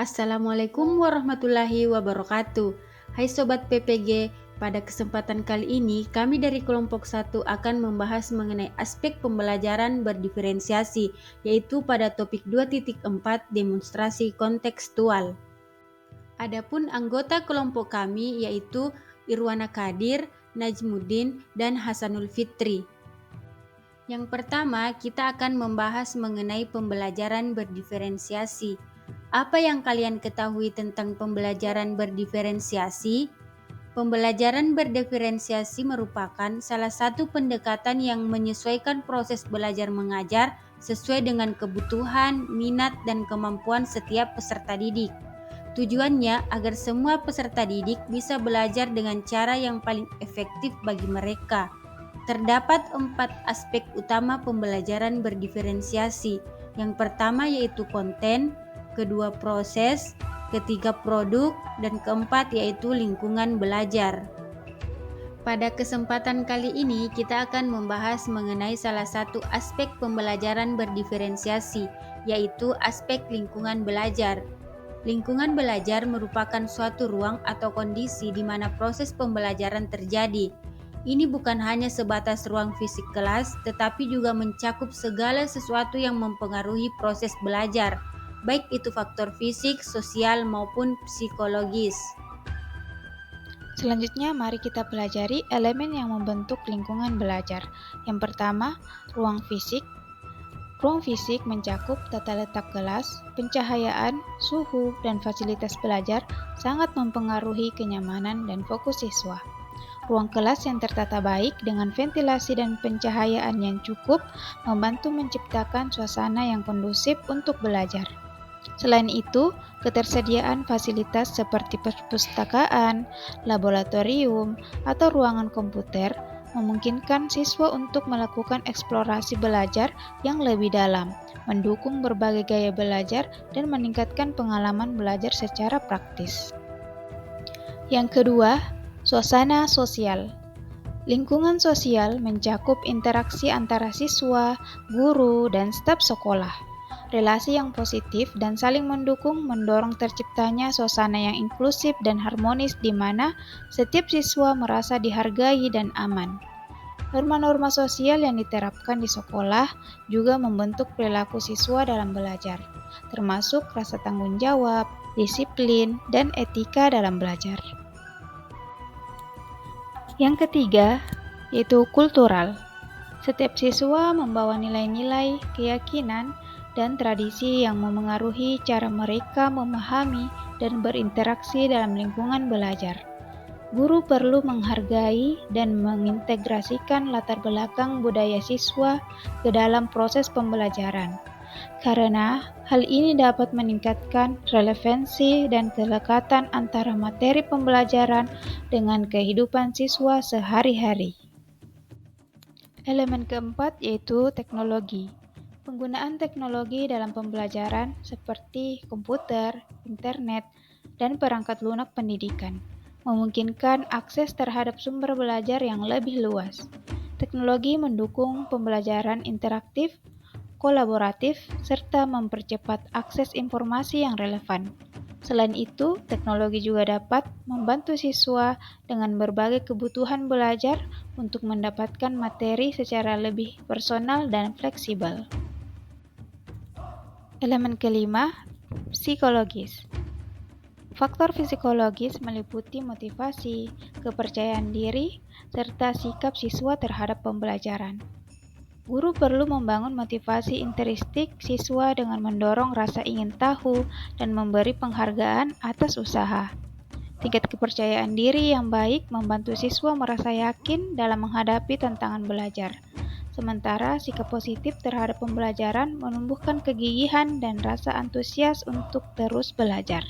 Assalamualaikum warahmatullahi wabarakatuh. Hai Sobat PPG, pada kesempatan kali ini kami dari kelompok 1 akan membahas mengenai aspek pembelajaran berdiferensiasi, yaitu pada topik 2.4 demonstrasi kontekstual. Adapun anggota kelompok kami yaitu Irwana Kadir, Najmuddin, dan Hasanul Fitri. Yang pertama, kita akan membahas mengenai pembelajaran berdiferensiasi. Apa yang kalian ketahui tentang pembelajaran berdiferensiasi? Pembelajaran berdiferensiasi merupakan salah satu pendekatan yang menyesuaikan proses belajar mengajar sesuai dengan kebutuhan, minat, dan kemampuan setiap peserta didik. Tujuannya agar semua peserta didik bisa belajar dengan cara yang paling efektif bagi mereka. Terdapat 4 aspek utama pembelajaran berdiferensiasi. Yang pertama yaitu konten, kedua proses, ketiga produk, dan keempat yaitu lingkungan belajar. Pada kesempatan kali ini kita akan membahas mengenai salah satu aspek pembelajaran berdiferensiasi, yaitu aspek lingkungan belajar. Lingkungan belajar merupakan suatu ruang atau kondisi di mana proses pembelajaran terjadi. Ini bukan hanya sebatas ruang fisik kelas, tetapi juga mencakup segala sesuatu yang mempengaruhi proses belajar, baik itu faktor fisik, sosial, maupun psikologis. Selanjutnya, mari kita pelajari elemen yang membentuk lingkungan belajar. Yang pertama, ruang fisik. Ruang fisik mencakup tata letak kelas, pencahayaan, suhu, dan fasilitas belajar sangat mempengaruhi kenyamanan dan fokus siswa. Ruang kelas yang tertata baik dengan ventilasi dan pencahayaan yang cukup membantu menciptakan suasana yang kondusif untuk belajar. Selain itu, ketersediaan fasilitas seperti perpustakaan, laboratorium, atau ruangan komputer memungkinkan siswa untuk melakukan eksplorasi belajar yang lebih dalam, mendukung berbagai gaya belajar, dan meningkatkan pengalaman belajar secara praktis. Yang kedua, suasana sosial. Lingkungan sosial mencakup interaksi antara siswa, guru, dan staf sekolah. Relasi yang positif dan saling mendukung mendorong terciptanya suasana yang inklusif dan harmonis di mana setiap siswa merasa dihargai dan aman. Norma-norma sosial yang diterapkan di sekolah juga membentuk perilaku siswa dalam belajar, termasuk rasa tanggung jawab, disiplin, dan etika dalam belajar. Yang ketiga, yaitu kultural. Setiap siswa membawa nilai-nilai, keyakinan, dan tradisi yang memengaruhi cara mereka memahami dan berinteraksi dalam lingkungan belajar. Guru perlu menghargai dan mengintegrasikan latar belakang budaya siswa ke dalam proses pembelajaran, karena hal ini dapat meningkatkan relevansi dan kelekatan antara materi pembelajaran dengan kehidupan siswa sehari-hari. Elemen keempat yaitu teknologi. Penggunaan teknologi dalam pembelajaran seperti komputer, internet, dan perangkat lunak pendidikan memungkinkan akses terhadap sumber belajar yang lebih luas. Teknologi mendukung pembelajaran interaktif, kolaboratif, serta mempercepat akses informasi yang relevan. Selain itu, teknologi juga dapat membantu siswa dengan berbagai kebutuhan belajar untuk mendapatkan materi secara lebih personal dan fleksibel. Elemen kelima, psikologis. Faktor psikologis meliputi motivasi, kepercayaan diri, serta sikap siswa terhadap pembelajaran. Guru perlu membangun motivasi intrinsik siswa dengan mendorong rasa ingin tahu dan memberi penghargaan atas usaha. Tingkat kepercayaan diri yang baik membantu siswa merasa yakin dalam menghadapi tantangan belajar. Sementara sikap positif terhadap pembelajaran menumbuhkan kegigihan dan rasa antusias untuk terus belajar.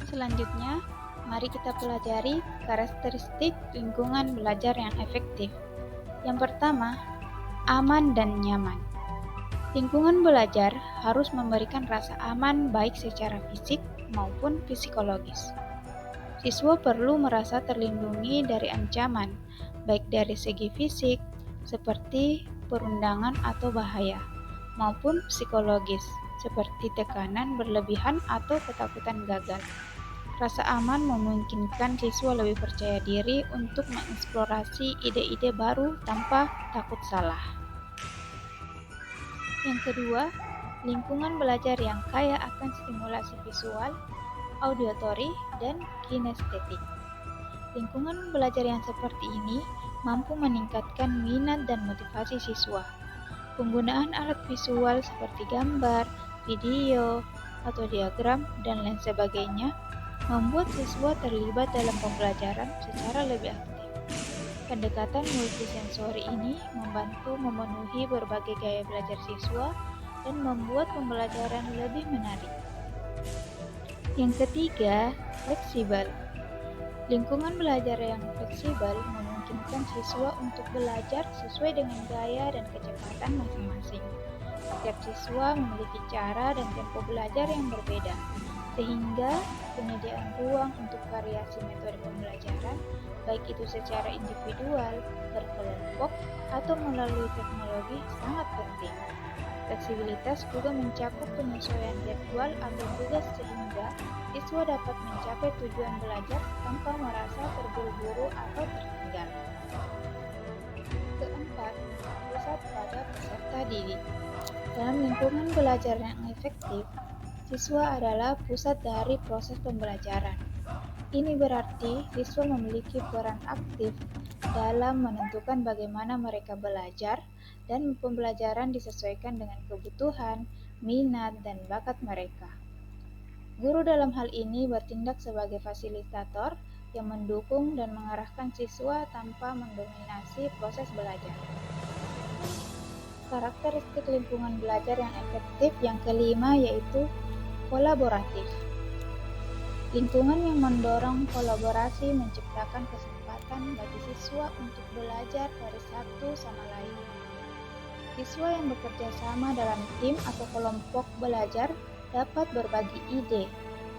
Selanjutnya, mari kita pelajari karakteristik lingkungan belajar yang efektif. Yang pertama, aman dan nyaman. Lingkungan belajar harus memberikan rasa aman baik secara fisik maupun psikologis. Siswa perlu merasa terlindungi dari ancaman, baik dari segi fisik, seperti perundangan atau bahaya, maupun psikologis, seperti tekanan berlebihan atau ketakutan gagal. Rasa aman memungkinkan siswa lebih percaya diri untuk mengeksplorasi ide-ide baru tanpa takut salah. Yang kedua, lingkungan belajar yang kaya akan stimulasi visual, auditory, dan kinestetik. Lingkungan belajar yang seperti ini mampu meningkatkan minat dan motivasi siswa. Penggunaan alat visual seperti gambar, video, atau diagram, dan lain sebagainya membuat siswa terlibat dalam pembelajaran secara lebih aktif. Pendekatan multisensori ini membantu memenuhi berbagai gaya belajar siswa dan membuat pembelajaran lebih menarik. Yang ketiga, fleksibel. Lingkungan belajar yang fleksibel memungkinkan siswa untuk belajar sesuai dengan gaya dan kecepatan masing-masing. Setiap siswa memiliki cara dan tempo belajar yang berbeda, sehingga penyediaan ruang untuk variasi metode pembelajaran, baik itu secara individual, berkelompok, atau melalui teknologi sangat penting. Fleksibilitas juga mencakup penyesuaian jadwal atau tugas sehingga siswa dapat mencapai tujuan belajar tanpa merasa terburu-buru atau tertinggal. Keempat, pusat pada peserta didik. Dalam lingkungan belajar yang efektif, siswa adalah pusat dari proses pembelajaran. Ini berarti siswa memiliki peran aktif dalam menentukan bagaimana mereka belajar dan pembelajaran disesuaikan dengan kebutuhan, minat, dan bakat mereka. Guru dalam hal ini bertindak sebagai fasilitator yang mendukung dan mengarahkan siswa tanpa mendominasi proses belajar. Karakteristik lingkungan belajar yang efektif yang kelima yaitu kolaboratif. Lingkungan yang mendorong kolaborasi menciptakan kesempatan bagi siswa untuk belajar dari satu sama lain. Siswa yang bekerja sama dalam tim atau kelompok belajar dapat berbagi ide,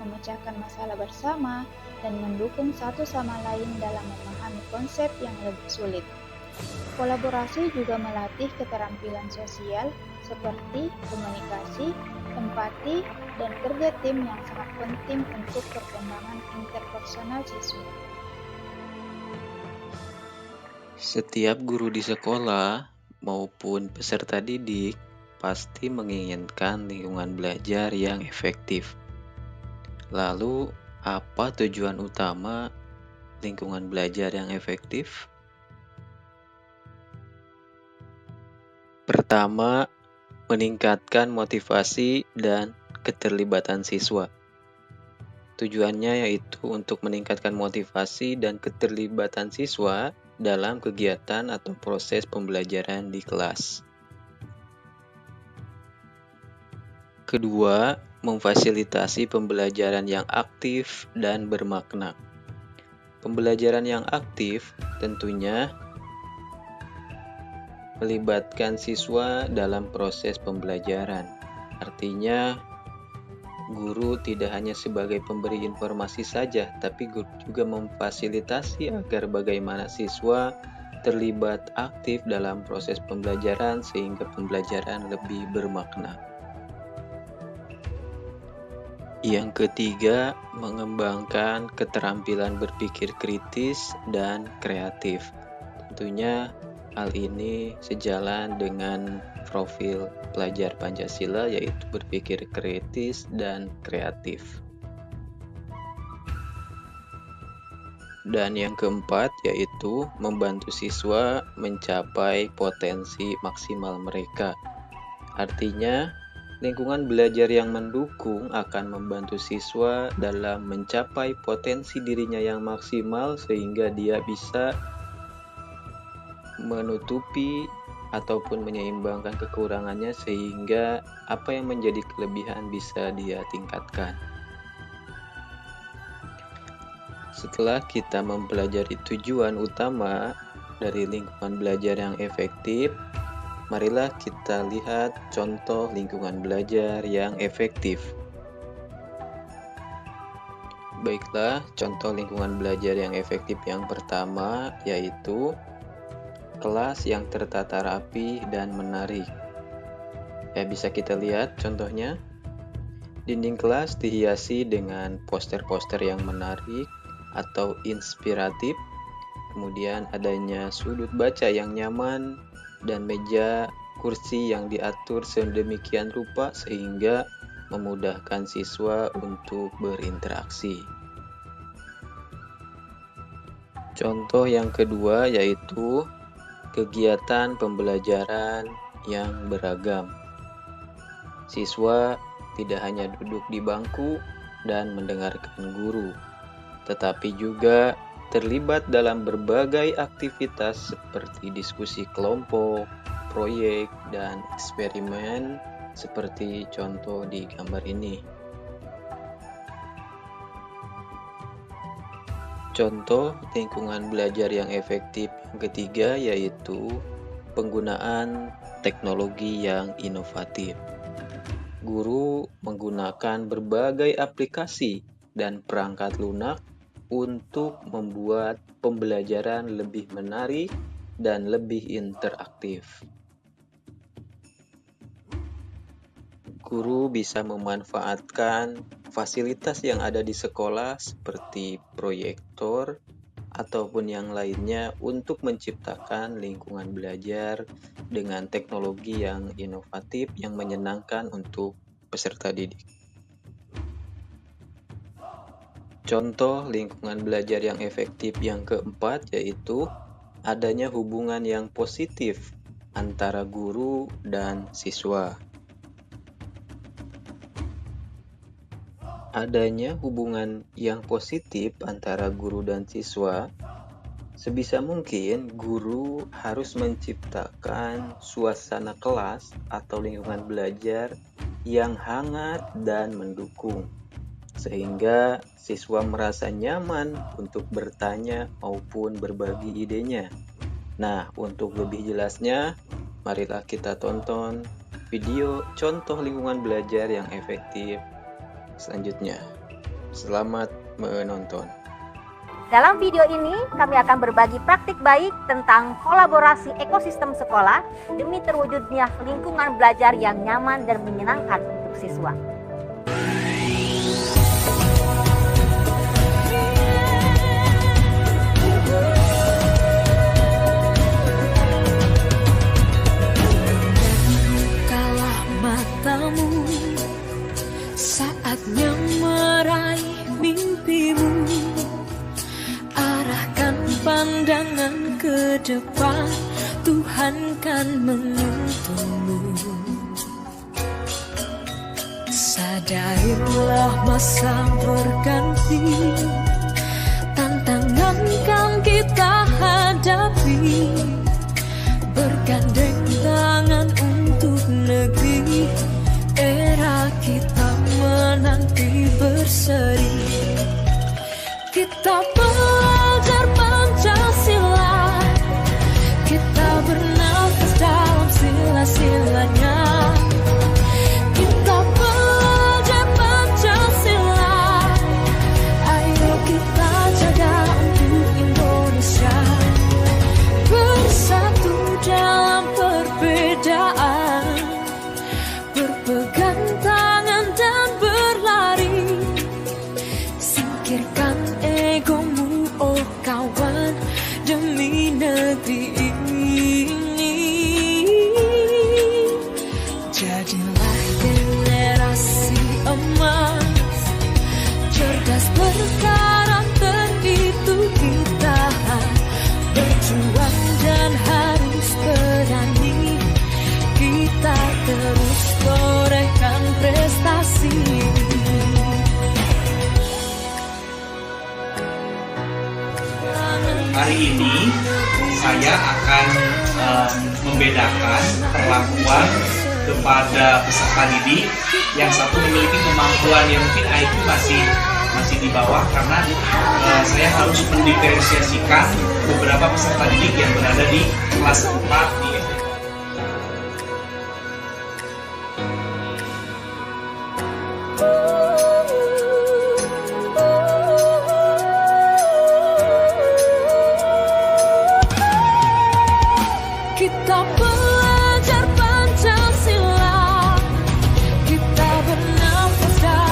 memecahkan masalah bersama, dan mendukung satu sama lain dalam memahami konsep yang lebih sulit. Kolaborasi juga melatih keterampilan sosial seperti komunikasi, empati, dan kerja tim yang sangat penting untuk perkembangan interpersonal siswa. Setiap guru di sekolah maupun peserta didik pasti menginginkan lingkungan belajar yang efektif. Lalu, apa tujuan utama lingkungan belajar yang efektif? Pertama, meningkatkan motivasi dan keterlibatan siswa. Tujuannya yaitu untuk meningkatkan motivasi dan keterlibatan siswa dalam kegiatan atau proses pembelajaran di kelas. Kedua, memfasilitasi pembelajaran yang aktif dan bermakna. Pembelajaran yang aktif tentunya melibatkan siswa dalam proses pembelajaran. Artinya, guru tidak hanya sebagai pemberi informasi saja, tapi guru juga memfasilitasi agar bagaimana siswa terlibat aktif dalam proses pembelajaran sehingga pembelajaran lebih bermakna. Yang ketiga, mengembangkan keterampilan berpikir kritis dan kreatif. Tentunya hal ini sejalan dengan profil pelajar Pancasila yaitu berpikir kritis dan kreatif. Dan yang keempat yaitu membantu siswa mencapai potensi maksimal mereka. Artinya, lingkungan belajar yang mendukung akan membantu siswa dalam mencapai potensi dirinya yang maksimal sehingga dia bisa menutupi ataupun menyeimbangkan kekurangannya sehingga apa yang menjadi kelebihan bisa dia tingkatkan. Setelah kita mempelajari tujuan utama dari lingkungan belajar yang efektif, marilah kita lihat contoh lingkungan belajar yang efektif. Baiklah, contoh lingkungan belajar yang efektif yang pertama yaitu kelas yang tertata rapi dan menarik. Ya, bisa kita lihat contohnya. Dinding kelas dihiasi dengan poster-poster yang menarik atau inspiratif. Kemudian adanya sudut baca yang nyaman dan meja kursi yang diatur sedemikian rupa sehingga memudahkan siswa untuk berinteraksi. Contoh yang kedua yaitu kegiatan pembelajaran yang beragam. Siswa tidak hanya duduk di bangku dan mendengarkan guru, tetapi juga terlibat dalam berbagai aktivitas seperti diskusi kelompok, proyek, dan eksperimen seperti contoh di gambar ini. Contoh lingkungan belajar yang efektif yang ketiga yaitu penggunaan teknologi yang inovatif. Guru menggunakan berbagai aplikasi dan perangkat lunak untuk membuat pembelajaran lebih menarik dan lebih interaktif. Guru bisa memanfaatkan fasilitas yang ada di sekolah seperti proyektor ataupun yang lainnya untuk menciptakan lingkungan belajar dengan teknologi yang inovatif yang menyenangkan untuk peserta didik. Contoh lingkungan belajar yang efektif yang keempat yaitu adanya hubungan yang positif antara guru dan siswa. Adanya hubungan yang positif antara guru dan siswa, sebisa mungkin guru harus menciptakan suasana kelas atau lingkungan belajar yang hangat dan mendukung, sehingga siswa merasa nyaman untuk bertanya maupun berbagi idenya. Nah, untuk lebih jelasnya, marilah kita tonton video contoh lingkungan belajar yang efektif selanjutnya. Selamat menonton. Dalam video ini, kami akan berbagi praktik baik tentang kolaborasi ekosistem sekolah demi terwujudnya lingkungan belajar yang nyaman dan menyenangkan untuk siswa. Bukalah matamu, saatnya meraih mimpimu. Arahkan pandangan ke depan, Tuhan kan menuntunmu. Sadarilah masa berganti, tantangan kan kita hadapi. Bergandeng tangan untuk negeri, era kita menanti berseri. Kita belajar Pancasila, kita bernafas dalam sila-silanya. Kita belajar Pancasila, ayo kita jaga untuk Indonesia. Bersatu dalam perbedaan, berpegang tangan dan berlari. Singkirkan egomu, oh kawan, demi negeri ini. Jadilah generasi emas, cerdas berkarakter itu kita. Berjuang dan harus berani, kita terus torehkan prestasi. Hari ini saya akan membedakan perlakuan kepada peserta didik. Yang satu memiliki kemampuan yang mungkin IQ masih di bawah, karena saya harus mendiferensiasikan beberapa peserta didik yang berada di kelas 4 di SD. Kita belajar Pancasila, kita bernafas dalam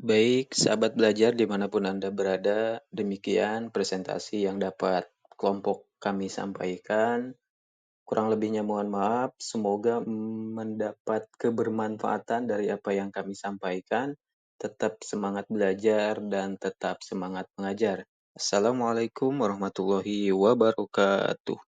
Baik, sahabat belajar dimanapun Anda berada, demikian presentasi yang dapat kelompok kami sampaikan. Kurang lebihnya mohon maaf, semoga mendapat kebermanfaatan dari apa yang kami sampaikan. Tetap semangat belajar dan tetap semangat mengajar. Assalamualaikum warahmatullahi wabarakatuh.